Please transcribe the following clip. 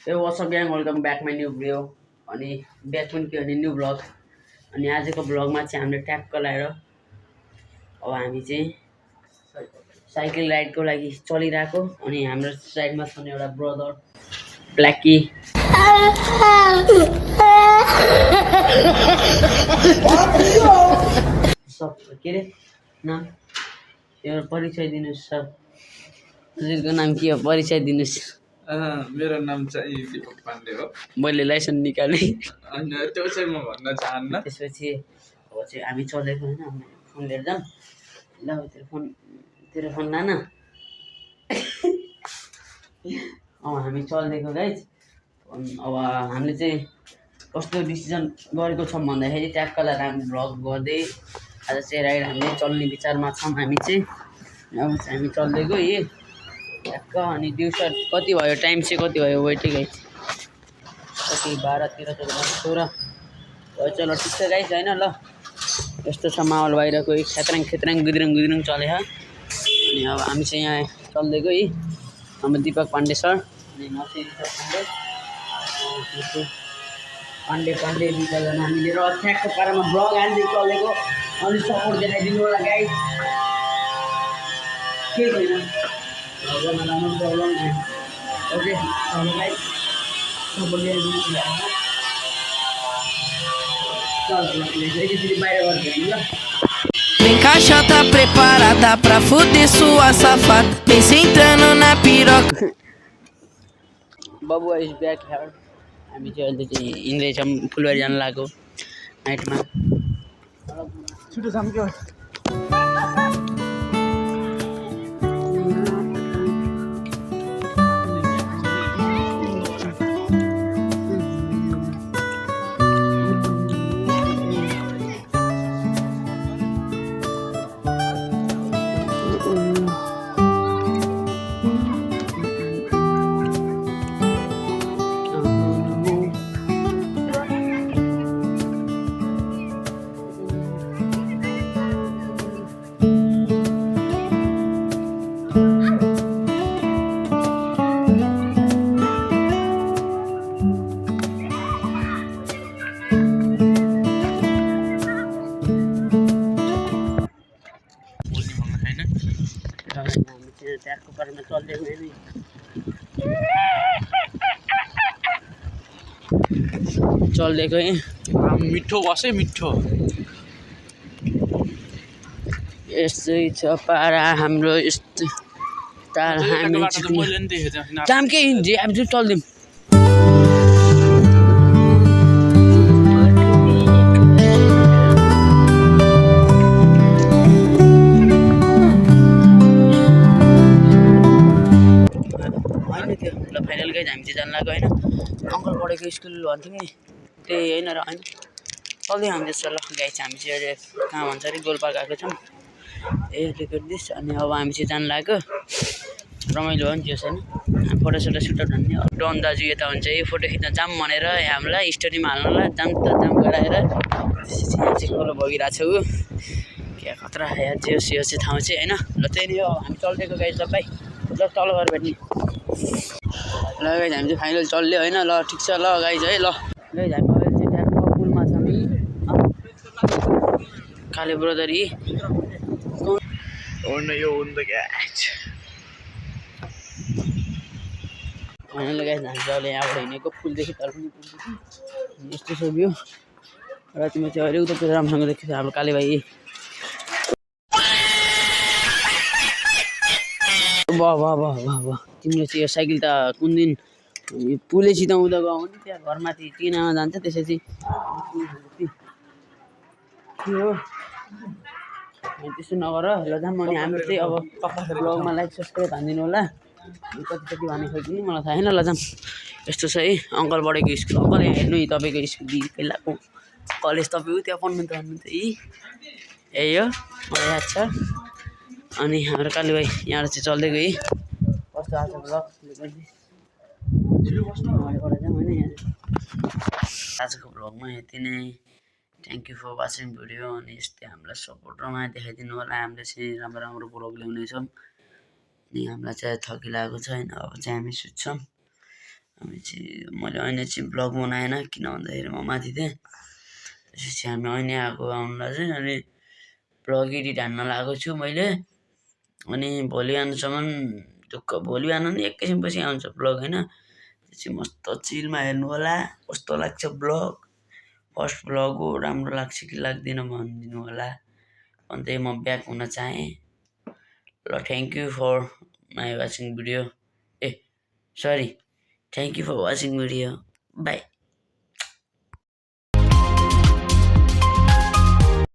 Hey, what's up gang? Welcome back my new video. अनि back पनि के भने न्यू ब्लग अनि आजको ब्लगमा चाहिँ हामीले ट्याक्क लाएर अब हामी चाहिँ साइकल राइडको लागि चलिरहेको अनि हाम्रो साइडमा छन् एउटा ब्रदर ब्ल्याकी सब के रे नाम यो परिचय दिनुस् सर हजुरको नाम के हो परिचय दिनुस् मेरो नाम चाहिँ दीपक पाण्डे हो। मैले लाइसेन्स निकालेँ अनि त्यो चाहिँ म भन्न चाहन्न। त्यसपछि अब चाहिँ हामी चलेको होइन फोन लिएर जाऊँ ल तेरो फोन लान हामी चल्दिएको गाइज अब हामीले चाहिँ कस्तो डिसिजन गरेको छौँ भन्दाखेरि ट्याक्कलाई हामी भ्लग गर्दै आज चाहिँ राइड हामीले चल्ने विचारमा छौँ हामी चाहिँ अब चाहिँ हामी चल्दिएको यही ट्याक्क अनि दिउँसो कति भयो टाइम चाहिँ कति भयो वेटै गाइज कति 12:13 16 भयो चलो ठिक छ गाइज होइन ल यस्तो छ माहौल बाहिरको खेत्राङ गुद्रुङ चले अनि अब हामी चाहिँ यहाँ चल्दिएको है हाम्रो दीपक पाण्डे सर अनि पाण्डे दुईजना हामीले र ठ्याक्क पारामा ब्लग हाल्दै चलेको अनि सपोर्ट देखाइदिनु होला गाइज के छैन ओके गाइज सपोर्ट दिइदिनु Vem caixa tá preparada pra fuder sua safada. Vem sentando na piroca. बाबु इज ब्याक हेयर हामी चाहिँ अहिले चाहिँ हिँड्दै छौँ फुलबारी जानु लागेको नाइटमा छिटो जाम के ट्याक्को पारामा चल्दिएको चल्दिएको मिठो बसै मिठो यस्तै छ पारा हाम्रो यस्तो तार हामी काम के हिँड्छ अब चाहिँ चल्दिउँ फाइनल गए हामी चाहिँ जानु लाग्यो होइन अङ्कल पढेको स्कुल भन्थ्यौँ नि त्यही होइन र होइन चल्दै हामी जस्तो ल गाई चाहिँ हामी चाहिँ अहिले कहाँ भन्छ अरे गोलपार्क गएको छौँ ए दिस अनि अब हामी चाहिँ जानु लाग्यो रमाइलो हो नि त्यो छैन फोटोसोटो सुटआउट भन्ने डन दाजु यता हुन्छ यो फोटो खिच्न जाम भनेर हामीलाई स्टोरीमा हाल्नुलाई जाम गराएर त्यसपछि यहाँ चाहिँ खोलो बगिरहेको छ ऊ क्या खतरा यहाँ जे यो चाहिँ ठाउँ चाहिँ होइन ल त्यही नै हो हामी चल्दिएको गाई सबै ल तल गएर भेट्ने ल गाइज हामी चाहिँ फाइनल चल्यो होइन ल ठिक छ ल गाइज है ल गाइज हामी अहिले चाहिँ ट्याक्क पुलमा छ नि काले ब्रदरी फाइनल गाइज हामी चाहिँ अहिले यहाँबाट हिँडेको पुलदेखि तल पनि पुलदेखि यस्तो छ भ्यू र तिम्रो चाहिँ अहिले उता राम्रोसँग देखेको छ हाम्रो काले भाइ वाह तिमीले चाहिँ यो साइकल त कुन दिन पुलै सिधाउँदा गयो भने त्यहाँ घरमाथि टिनामा जान्छ त्यसपछि के हो त्यस्तो नगर ल जाऊँ अनि हाम्रो चाहिँ अब ब्लगमा लाइक सब्सक्राइब हानिदिनु होला कति भन्ने खोज्नु मलाई थाहा छैन ल जाऊँ यस्तो छ है अङ्कल पढेको स्कुल अङ्कल यहाँ हेर्नु नि तपाईँको स्कुल पहिलाको कलेज तपाईँ त्यहाँ पढ्नु त भन्नुहुन्छ यही हो मलाई याद छ अनि हाम्रो काली भाइ यहाँबाट चाहिँ चल्दै गयो कस्तो आएको ब्लग आजको ब्लगमा यति नै thank you for watching video अनि यस्तै हामीलाई सपोर्ट र माया देखाइदिनु होला हामीले चाहिँ राम्रो ब्लग ल्याउनेछौँ अनि हामीलाई चाहिँ थकिरहेको छ होइन अब चाहिँ हामी सुत्छौँ मैले ऐना चाहिँ ब्लग बनाएन किन भन्दाखेरि म माथि थिएँ त्यसपछि हामी ऐना आएको आउनुलाई चाहिँ अनि ब्लग एडिट हान्न लागेको छु मैले अनि भोलि बिहानसम्म भोलि बिहान नि एकैछिनपछि आउँछ ब्लग होइन त्यो चाहिँ मस्त चिलमा हेर्नु होला कस्तो लाग्छ ब्लग फर्स्ट ब्लग हो राम्रो लाग्छ कि लाग्दैन भनिदिनु होला अन्त म ब्याक हुन चाहेँ ल thank you for my watching video thank you for watching video by